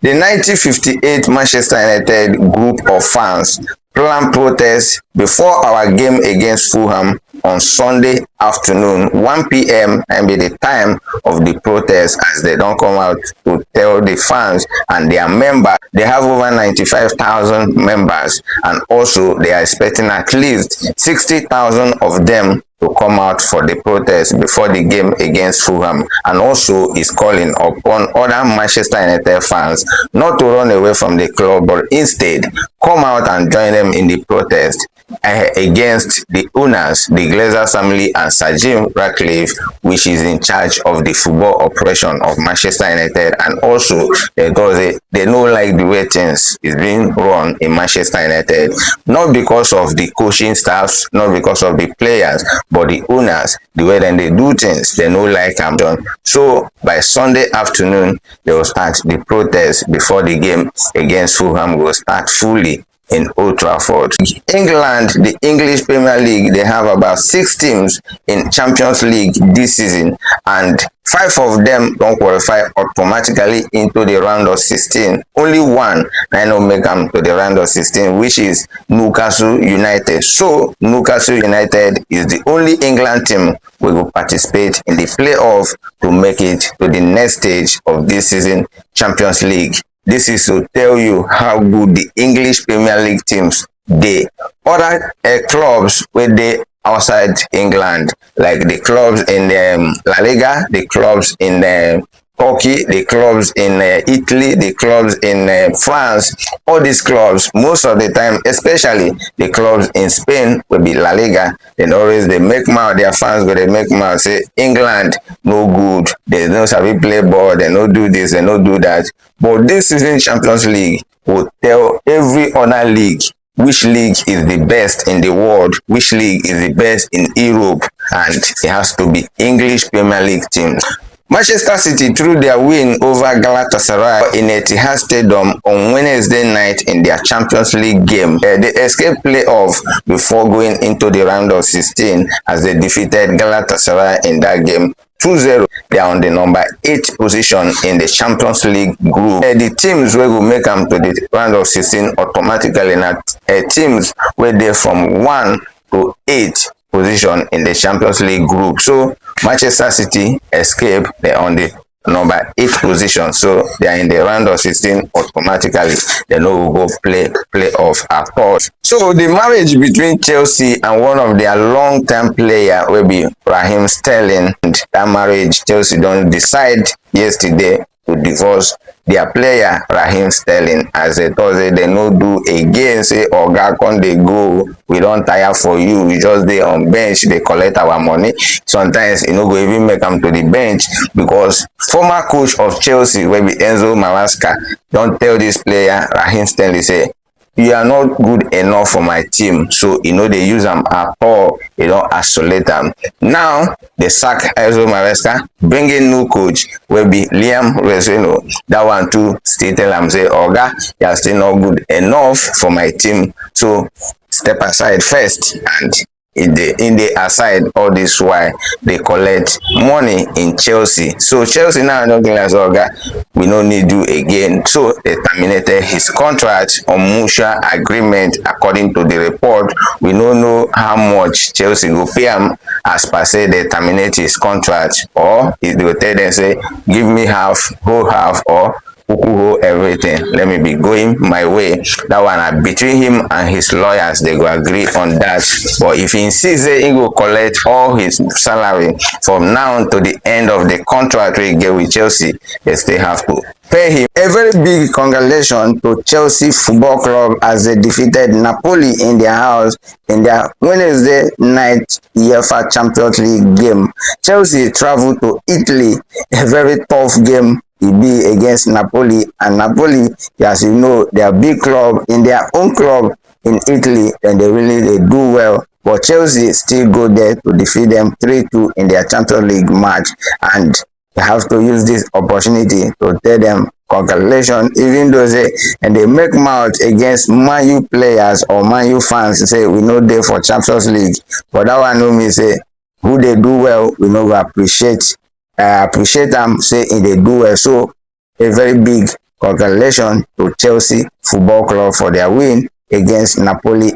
The 1958 Manchester United group of fans planned protest before our game against Fulham on Sunday afternoon 1 p.m. and be the time of the protest as they don't come out to tell the fans and their members. They have over 95,000 members, and also they are expecting at least 60,000 of them to come out for the protest before the game against Fulham, and also is calling upon other Manchester United fans not to run away from the club but instead come out and join them in the protest against the owners, the Glazer family, and Sir Jim Ratcliffe, which is in charge of the football operation of Manchester United. And also because they don't like the way things is being run in Manchester United, not because of the coaching staffs, not because of the players, but the owners, the way then they do things, they don't like them done. So by Sunday afternoon, they will start the protest before the game against Fulham will start fully in Old Trafford. England, the English Premier League, they have about 6 teams in Champions League this season, and 5 of them don't qualify automatically into the round of 16. Only one now make them to the round of 16, which is Newcastle United. So Newcastle United is the only England team we will participate in the playoff to make it to the next stage of this season Champions League. This is to tell you how good the English Premier League teams they. Other clubs where they outside England, like the clubs in La Liga, the clubs in Turkey, the clubs in Italy, the clubs in France, all these clubs, most of the time, especially the clubs in Spain, will be La Liga. Then always they make mouth, their fans go they make mouth, say England no good, they don't sabi play ball, they don't do this, they don't do that. But this season Champions League will tell every other league which league is the best in the world, which league is the best in Europe, and it has to be English Premier League teams. Manchester City, through their win over Galatasaray in Etihad Stadium on Wednesday night in their Champions League game, they escaped playoff before going into the round of 16 as they defeated Galatasaray in that game 2-0. They are on the number 8 position in the Champions League group. The teams where will make them to the round of 16 automatically, not teams where they from 1 to 8 position in the Champions League group. So Manchester City escape, they're on the number 8 position, so they are in the round of 16 automatically. They know will go playoff at all. So the marriage between Chelsea and one of their long-term player will be Raheem Sterling. And that marriage, Chelsea don't decide yesterday to divorce their player Raheem Sterling, as they thought they no do again, say oga come dey go, we don't tire for you, we just dey on bench, they collect our money. Sometimes you no go even make them to the bench, because former coach of Chelsea wey be Enzo Maresca don't tell this player Raheem Sterling say you are not good enough for my team, so they use them at all, don't isolate them. Now they sack Enzo Maresca, bring in new coach will be Liam Rezeno. That one too still tell them say oga, you are still not good enough for my team, so step aside first. And in the aside all this while they collect money in Chelsea. So Chelsea now don't realize oga, we no need you again, so they terminated his contract on mutual agreement. According to the report, we don't know how much Chelsea will pay him, as per say they terminate his contract, or they will tell them say give me half, whole half, or everything, let me be going my way. That one between him and his lawyers, they go agree on that. But if he insists that he will collect all his salary from now to the end of the contract we get with Chelsea, they still have to pay him. A very big congratulations to Chelsea Football Club as they defeated Napoli in their house in their Wednesday night UEFA Champions League game. Chelsea traveled to Italy, a very tough game be against Napoli, and Napoli, as you know, they are big club in their own club in Italy, and they do well. But Chelsea still go there to defeat them 3-2 in their Champions League match, and they have to use this opportunity to tell them congratulations, even though they make mouth against Man U players or Man U fans say we know they for Champions League, but that one know me say who they do well, we know we appreciate them, say they do well. So a very big Congratulations to Chelsea Football Club for their win against Napoli